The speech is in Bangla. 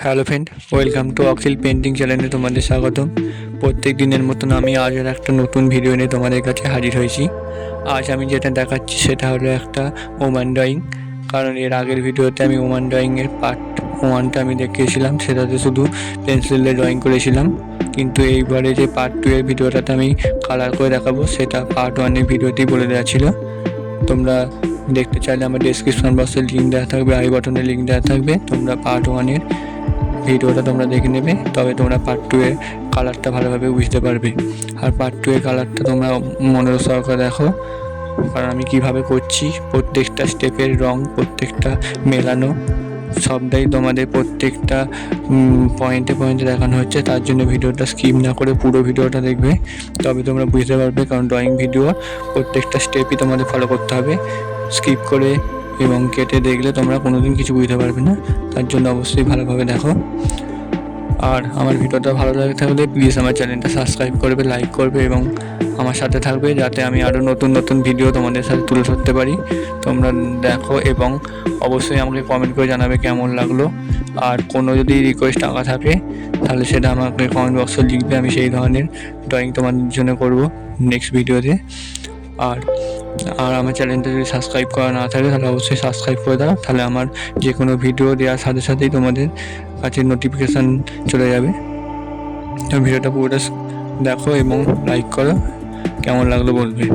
হ্যালো ফ্রেন্ড, ওয়েলকাম টু অক্সিল পেন্টিং চ্যানেলে তোমাদের স্বাগতম। প্রত্যেক দিনের মতন আমি আজ আর একটা নতুন ভিডিও নিয়ে তোমাদের কাছে হাজির হয়েছি। আজ আমি যেটা দেখাচ্ছি সেটা হলো একটা ওমান ড্রয়িং। কারণ এর আগের ভিডিওতে আমি ওমান ড্রয়িংয়ের পার্ট 1টা আমি দেখিয়েছিলাম, সেটাতে শুধু পেন্সিলে ড্রয়িং করেছিলাম। কিন্তু এইবারে যে পার্ট 2 এর ভিডিওটাতে আমি কালার করে দেখাবো, সেটা পার্ট 1 এর ভিডিওতেই বলে দেওয়া ছিল। তোমরা দেখতে চাইলে আমার ডেসক্রিপশন বক্সে লিঙ্ক দেওয়া থাকবে, আই বাটনে লিঙ্ক দেওয়া থাকবে। তোমরা পার্ট 1-এর ভিডিওটা তোমরা দেখে নেবে, তবে তোমরা পার্ট 2 এর কালারটা ভালোভাবে বুঝতে পারবে। আর পার্ট 2 এর কালারটা তোমরা মনোযোগ সহকারে দেখো, কারণ আমি কিভাবে করছি। প্রত্যেকটা স্টেপের রং, প্রত্যেকটা মেলানো সবটাই তোমাদের প্রত্যেকটা পয়েন্টে পয়েন্টে দেখানো হচ্ছে। তার জন্য ভিডিওটা স্কিপ না করে পুরো ভিডিওটা দেখবে, তবে তোমরা বুঝতে পারবে। কারণ ড্রয়িং ভিডিও প্রত্যেকটা স্টেপই তোমাদের ফলো করতে হবে। স্কিপ করে এবং কেটে দেখলে তোমরা কোনোদিন কিছু বুঝতে পারবে না। তার জন্য অবশ্যই ভালোভাবে দেখো। আর আমার ভিডিওটা ভালো লাগে থাকলে প্লিজ আমার চ্যানেলটা সাবস্ক্রাইব করবে, লাইক করবে এবং আমার সাথে থাকবে, যাতে আমি আরও নতুন নতুন ভিডিও তোমাদের সাথে তুলে ধরতে পারি। তোমরা দেখো এবং অবশ্যই আমাকে কমেন্ট করে জানাবে কেমন লাগলো। আর কোনো যদি রিকোয়েস্ট আঁকা থাকে তাহলে সেটা আমাকে কমেন্ট বক্সে লিখবে, আমি সেই ধরনের ড্রয়িং তোমাদের জন্য করব নেক্সট ভিডিওতে। আর আমার চ্যানেলটা যদি সাবস্ক্রাইব করা না থাকে তাহলে অবশ্যই সাবস্ক্রাইব করে দাও, তাহলে আমার যে কোনো ভিডিও দেওয়ার সাথে সাথেই তোমাদের কাছে নোটিফিকেশান চলে যাবে। তো ভিডিওটা পুরোটা দেখো এবং লাইক করো, কেমন লাগলো বলবে।